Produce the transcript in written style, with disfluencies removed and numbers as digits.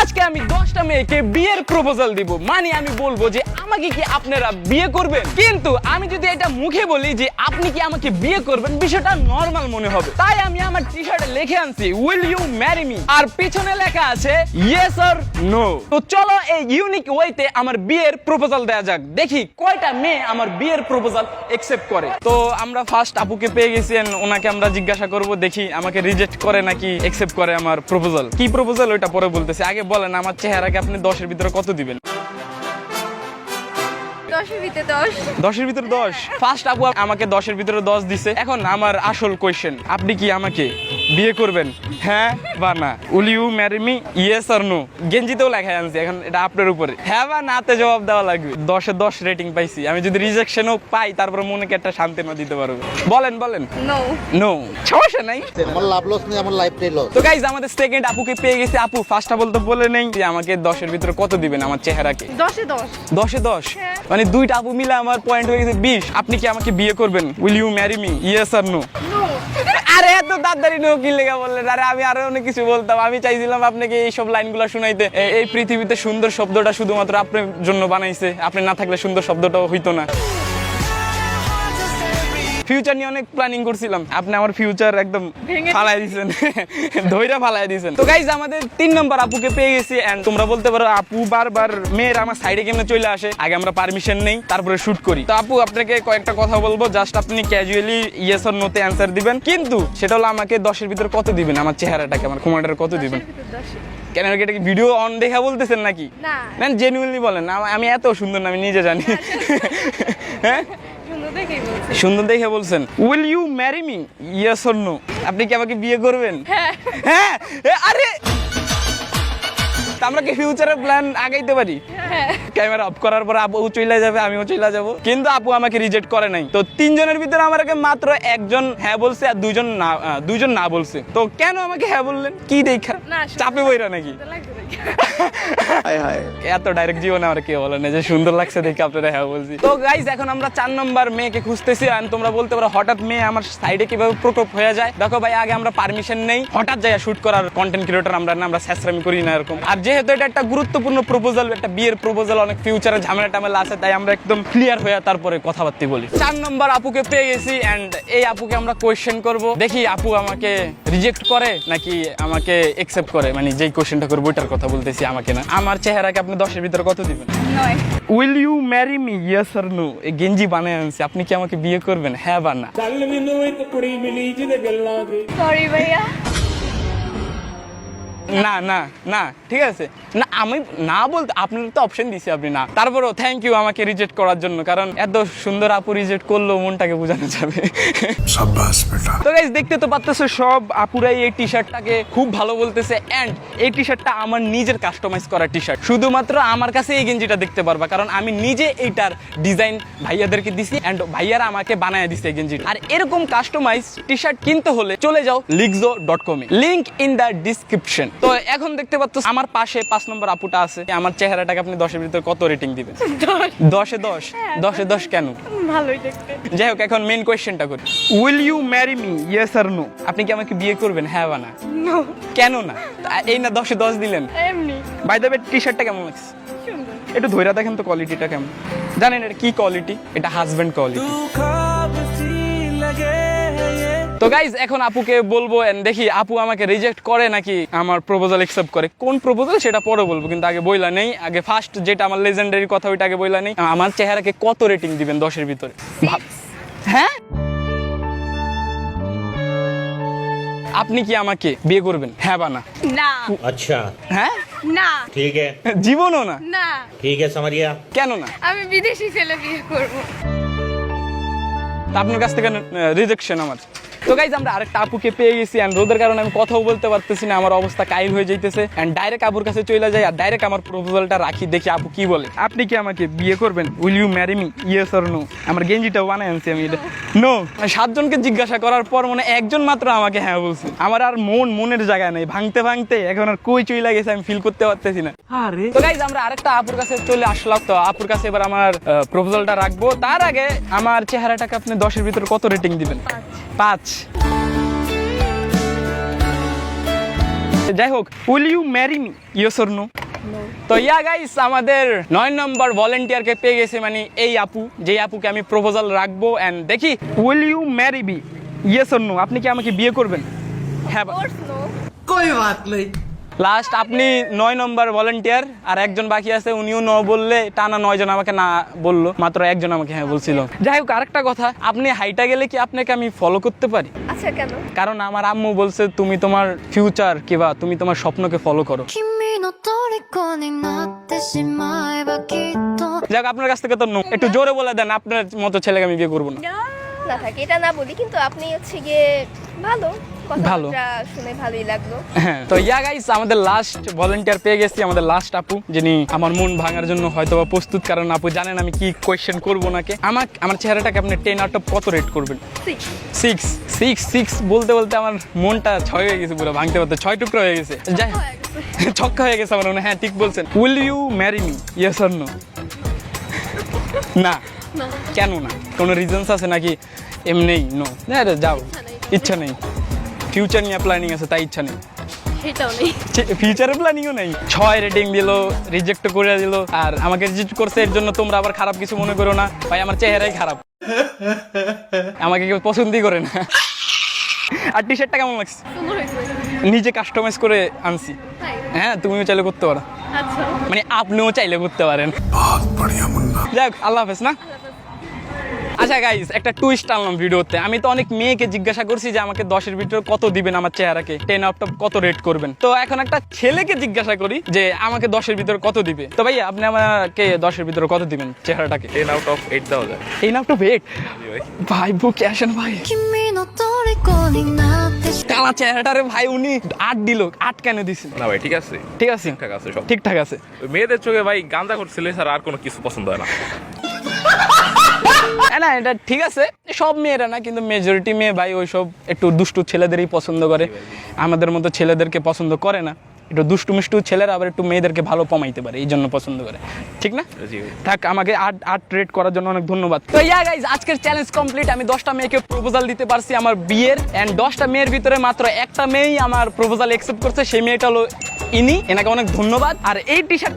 আজকে আমি 10টা মেয়েকে বিয়ের প্রপোজাল দিব, মানে আমি বলবো যে আমাকে কি আপনারা বিয়ে করবেন। কিন্তু আমি যদি এটা মুখে বলি যে আপনি কি আমাকে বিয়ে করবেন, বিষয়টা নরমাল মনে হবে। তাই আমি আমার টি-শার্টে লিখে আনছি উইল ইউ ম্যারি মি, আর পিছনে লেখা আছে ইয়েস অর নো। তো চলো এই ইউনিক ওয়েতে আমার বিয়ের প্রপোজাল দেয়া যাক, দেখি কয়টা মেয়ে আমার বিয়ের প্রপোজাল একসেপ্ট করে। তো আমরা ফার্স্ট আপুকে পেয়ে গেছি, ওনাকে আমরা জিজ্ঞাসা করব, দেখি আমাকে রিজেক্ট করে নাকি একসেপ্ট করে আমার প্রপোজাল। কি প্রপোজাল ওইটা পরে বলতেছি, আগে বলেন আমার চেহারাকে আপনি 10-এর ভিতরে কত দিবেন? 10-এর ভিতরে 10। 10-এর ভিতরে 10। ফার্স্ট আপু আমাকে 10-এর ভিতরে 10 দিছে। এখন আমার আসল কোয়েশ্চেন, আপনি কি আমাকে বিয়ে করবেন, হ্যাঁ বা না? Will you marry me, yes or no? গেঞ্জিতেও লেখাই আনছি, এখন এটা আপনার উপরে, হ্যাঁ বা নাতে জবাব দেওয়া লাগবে। 10-এ 10 রেটিং পাইছি আমি, যদি রিজেকশনও পাই তারপর মনে একটা শান্তি না দিতে পারবো। বলেন বলেন। নো নো, সমস্যা নাই, আমার লাভ লস নেই, আমার লাইফটাই লস। তো গাইজ আমাদের সেকেন্ড আপুকে পেয়ে গেছি। আপু ফার্স্ট অফ অল তো বলে নেই যে আমাকে 10-এর ভিতরে কত দিবেন আমার চেহারাকে? 10-এ 10। 10-এ 10, হ্যাঁ। মানে দুইটা আপু মিলে আমার পয়েন্ট হয়ে গেছে 20। আপনি কি আমাকে বিয়ে করবেন, will you marry me, yes or no? No. আরে এত তাড়াতাড়ি নো কি লেগে বললেন? আরে আমি আরো অনেক কিছু বলতাম, আমি চাইছিলাম আপনাকে এই সব লাইনগুলো শুনাইতে। এই পৃথিবীতে সুন্দর শব্দটা শুধুমাত্র আপনার জন্য বানাইছে, আপনি না থাকলে সুন্দর শব্দটাও হইতো না। ফিউচার নিয়ে অনেক প্ল্যানিং করছিলাম, আপনি আমার ফিউচার একদম ফালাই দিয়েছেন, ধইরা ফালাই দিয়েছেন। তো গাইজ আমাদের 3 নম্বর আপুকে পেয়ে গেছি। এন্ড তোমরা বলতে পারো আপু বারবার মেয়ের আমার সাইডে কেমনে চলে আসে, আগে আমরা পারমিশন নেই তারপরে শুট করি। তো আপু আপনাকে কয়েকটা কথা বলবো, জাস্ট আপনি ক্যাজুয়ালি ইয়েস অর নোতে অ্যান্সার দিবেন, কিন্তু সেটা হলো আমাকে 10-এর ভিতরে কত দিবেন আমার চেহারাটাকে, আমার ক্ষমতাটা কত দিবেন? 10-এর ভিতরে 10। কেন এটা কি ভিডিও অন দেখা বলতেছেন নাকি? না। না জেনুইনলি বলেন, আমি এত সুন্দর না, আমি নিজে জানি। হ্যাঁ সুন্দর দেখেই বলছি। সুন্দর দেখে বলছেন। Will you marry me, yes or no? আপনি কি আমাকে বিয়ে করবেন? হ্যাঁ। হ্যাঁ, আরে আমরা কি ফিউচারের প্ল্যান আগাইতে পারি? হ্যাঁ। ক্যামেরা অফ করার পর আপু চলে যাবে, আমিও চলে যাব, কিন্তু আপু আমাকে রিজেক্ট করে নাই। তো 3 জনের ভিতরে আমাকে মাত্র একজন হ্যাঁ বলছে আর দুইজন না বলছে। তো কেন আমাকে হ্যাঁ বললেন, কি দেখা? না, চাপে বইরা নাকি? হায় হায়, এত ডাইরেক্ট জীবনে আমার কেউ বলে না যে সুন্দর লাগছে দেখে আপনারা হ্যাঁ বলছি। তো গাইজ এখন আমরা 4 নম্বর মেয়েকে খুঁজতেছি। আর তোমরা বলতে পারো হঠাৎ মেয়ে আমার সাইডে কিভাবে প্রকোপ হয়ে যায়। দেখো ভাই, আগে আমরা পারমিশন নেই, হঠাৎ যাই শুট করার কন্টেন্ট ক্রিয়েটর আমরা না, আমরা স্যাসরামি করি না এরকম। আর যেহেতু এটা একটা গুরুত্বপূর্ণ প্রপোজাল, একটা বিয়ের প্রপোজাল, অনেক ফিউচারে ঝামেলা টামেলা আছে, তাই আমরা একদম ক্লিয়ার হয়ে তারপরে কথাবার্তা বলি। 4 নম্বর আপুকে পেয়ে গেছি। এন্ড এই আপুকে আমরা কোয়েশ্চেন করব, দেখি আপু আমাকে রিজেক্ট করে নাকি আমাকে একসেপ্ট করে। মানে যেই কোয়েশ্চেনটা করবো ওইটার কথা বলতেছি, আমাকে না। আমার চেহারাকে আপনি 10-এর ভিতরে কত দিবেন? 9। Will you marry me, yes or no? এই গেঞ্জি বানায় আনছি, আপনি কি আমাকে বিয়ে করবেন, হ্যাঁ বা না? সরি ভাইয়া। না না না, ঠিক আছে না, আমি না বলতে আপনার তো অপশন দিছি আপনি না। তারপরেও থ্যাংক ইউ আমাকে রিজেক্ট করার জন্য, কারণ এত সুন্দর আপু রিজেক্ট করলেও মনটাকে বোঝানো যাবে। সাব্বাস বেটা। তো গাইস দেখতে তো পাচ্ছেন সব আপুরাই এই টি-শার্টটাকে খুব ভালো বলতেছে। এন্ড এই টি-শার্টটা আমার নিজের কাস্টমাইজ করা টি-শার্ট, শুধুমাত্র আমার কাছে এই গেঞ্জিটা দেখতে পারবা, কারণ আমি নিজে এইটার ডিজাইন ভাইয়াদেরকে দিছি এন্ড ভাইয়ারা আমাকে বানায় দিছে এই গেঞ্জিটা। আর এরকম কাস্টমাইজ টি-শার্ট কিনতে হলে চলে যাও lixo.com A, link in the description. তো এখন দেখতে পাচ্ছ আমার পাশে 5 নম্বর আপুটা আছে। আমার চেহারাটাকে আপনি 10-এর ভিতরে কত রেটিং দিবেন? 10-এ 10। 10-এ 10 কেন? ভালোই দেখতে। যাই হোক, এখন মেইন কোয়েশ্চেনটা করি। Will you marry me, yes or no? আপনি কি আমাকে বিয়ে করবেন, হ্যাঁ বা না? নো। কেন না? এই না 10-এ 10 দিলেন। এমনি বাই দ্য ওয়ে, টি-শার্টটা কেমন লাগছে? সুন্দর। একটু ধইরা দেখেন তো কোয়ালিটিটা কেমন। জানেন এটা কি কোয়ালিটি? এটা হাজবেন্ড কোয়ালিটি। তো গাইজ এখন আপুকে বলবো, দেখি আপু আমাকে রিজেক্ট করে নাকি আমার প্রপোজাল একসেপ্ট করে। কোন প্রপোজাল সেটা পরে বলবো, কিন্তু আগে বইলা নেই। আগে ফার্স্ট যেটা আমার লেজেন্ডারি কথা, ওইটা আগে বইলা নেই। আমার চেহারাকে কত রেটিং দিবেন 10-এর ভিতরে? হ্যাঁ, আপনি কি আমাকে বিয়ে করবেন, হ্যাঁ বা না? না। अच्छा হ্যাঁ না। ठीक है জীবনও না? না। ठीक है समझ गया। কেন না? আমি বিদেশি ছেলে বিয়ে করব। তা আপনার কাছ থেকে রিজেকশন আমার। তো গাইজ আমরা আরেকটা আপুকে পেয়ে গেছি। এন্ড রোদের কারণে আমি কথাও বলতে পারতেছি না, আমার অবস্থা কাইল হয়ে যাইতেছে। এন্ড ডাইরেক্ট আপুর কাছে চলে যাই আর ডাইরেক্ট আমার প্রপোজালটা রাখি, দেখি আপু কি বলে। আপনি কি আমাকে বিয়ে করবেন, will you marry me, yes or no? আমার গেঞ্জিটাও বানাই আনছি আমি, এটা নো। 7 জনকে জিজ্ঞাসা করার পর মনে একজন মাত্র আমাকে হ্যাঁ বলছে। আমার আর মনের জায়গা নেই, ভাঙতে ভাঙতে এখন আর কই চইলা গেছে, আমি ফিল করতে পারতেছি না। তো গাইজ আমরা আরেকটা আপুর কাছে চলে আসলাম। তো আপুর কাছে এবার আমার প্রপোজালটা রাখবো। তার আগে আমার চেহারাটাকে আপনি 10-এর ভিতরে কত রেটিং দিবেন? 5। যাই হোক, will you marry me, yes or no? তো ইয়া গাইস, আমাদের 9 নম্বর ভলেন্টিয়ারকে পেয়ে গেছে, মানে এই আপু, যে আপুকে আমি প্রপোজাল রাখবো। এন্ড দেখি, will you marry me, yes or no? আপনি কি আমাকে বিয়ে করবেন? হ্যাঁ। Course no. লাস্ট আপনি 9 নম্বর ভলেন্টিয়ার, আর একজন বাকি আছে, উনিও ন বললে টানা 9 জন আমাকে না বললো, মাত্র একজন আমাকে হ্যাঁ বলছিল। যাই হোক, আরেকটা কথা, আপনি হাইটা গেলে কি আপনাকে আমি ফলো করতে পারি? আচ্ছা, কেন? কারণ আমার আম্মু বলছে তুমি তোমার ফিউচার কিবা তুমি তোমার স্বপ্নকে ফলো করো। 君の虜になってしまえばきっと যাক, আপনার কাছ থেকে তো নো। একটু জোরে বলে দেন, আপনার মতো ছেলেকে আমি বিয়ে করবো না। না থাকে, এটা না বলি, কিন্তু আপনি হচ্ছে গিয়ে ভালো, ভালো। কথাটা শুনে ভালোই লাগলো। হ্যাঁ, তো ইয়া গাইস, আমাদের লাস্ট ভলেন্টিয়ার পেয়ে গেছি, আমাদের লাস্ট আপু, যিনি আমার মন ভাঙার জন্য হয়তো বা প্রস্তুত। কারণ আপু জানেন আমি কি কোয়েশ্চেন করবো নাকি। আমার চেহারাটাকে আপনি 10 আউট অফ কত রেট করবেন? 6 বলতে বলতে আমার মনটা 6 হয়ে গেছে, পুরো ভাঙতে ভাঙতে 6 টুকরো হয়ে গেছে। যাই ছক্কা হয়ে গেছে আমার মনে। হ্যাঁ, ঠিক বলছেন। Will you marry me, yes or no? না। কেন না? কোনো রিজনস আছে নাকি এমনিই নো? যাও, ইচ্ছা নেই। ফিউচার নিয়ে প্ল্যানিং আছে, তাই ইচ্ছা নেই। সেটাও নেই। ফিউচারের প্ল্যানিংও নেই। 6 রেটিং দিল, রিজেক্ট করে দিল, আর আমাকে রিজেক্ট করছে। এর জন্য তোমরা আবার খারাপ কিছু মনে করো না ভাই, আমার চেহারাই খারাপ, আমাকে কেউ পছন্দই করে না। আর টি শার্টটা কেমন লাগছে? সুন্দর হয়েছে। নিজে কাস্টমাইজ করে আনছি। তাই? হ্যাঁ, তুমিও চাইলে করতে পারো, আচ্ছা। মানে আপনিও চাইলে করতে পারেন। बहुत बढ़िया मुन्ना। যাক, আল্লাহ হাফেজ না। আচ্ছা গাইস, একটা টুইস্ট আনলাম ভিডিওতে। আমি তো অনেক মেয়েকে জিজ্ঞাসা করছি যে আমাকে 10-এর ভিতরে কত দিবেন, আমার চেহারাকে 10 আউট অফ কত রেট করবেন। তো এখন একটা ছেলেকে জিজ্ঞাসা করি যে আমাকে 10-এর ভিতরে কত দিবে। তো ভাই, আপনি আমাকে 10-এর ভিতরে কত দিবেন চেহারাটাকে? 10 out of 8 দেওয়া যায়। 10 আউট অফ 8? ভাই বুকে আসেন ভাই। 君の虜になってし কালা চেহারাটারে ভাই উনি 8 দিল। 8 কেন দিছেন? না ভাই, ঠিক আছে, ঠিক আছে, ঠিকঠাক আছে সব। ঠিকঠাক আছে। ওই মেয়েদের চোখে ভাই গাঁজা করছিলে স্যার, আর কোনো কিছু পছন্দ হয় না। না, এটা ঠিক আছে, সব মেয়েরা না, কিন্তু মেজরিটি মেয়ে ভাই ওইসব একটু দুষ্টু ছেলেদেরই পছন্দ করে। আমাদের মতো ছেলেদেরকে পছন্দ করে না। একটু দুষ্টু মিষ্টু ছেলেরা আবার একটু মেয়েদেরকে ভালো কমাইতে পারে, এই জন্য পছন্দ করে, ঠিক না? জি ভাই। থাক, আমাকে 8 রেট করার জন্য অনেক ধন্যবাদ। তো ইয়া গাইজ, আজকের চ্যালেঞ্জ কমপ্লিট। আমি 10টা মেয়েকে প্রপোজাল দিতে পারছি আমার বিয়ের, এন্ড 10টা মেয়ের ভিতরে মাত্র একটা মেয়েই আমার প্রপোজাল অ্যাকসেপ্ট করছে। সেই মেয়েটা হলো ইনি, এনাকে অনেক ধন্যবাদ। আর এই টি শার্ট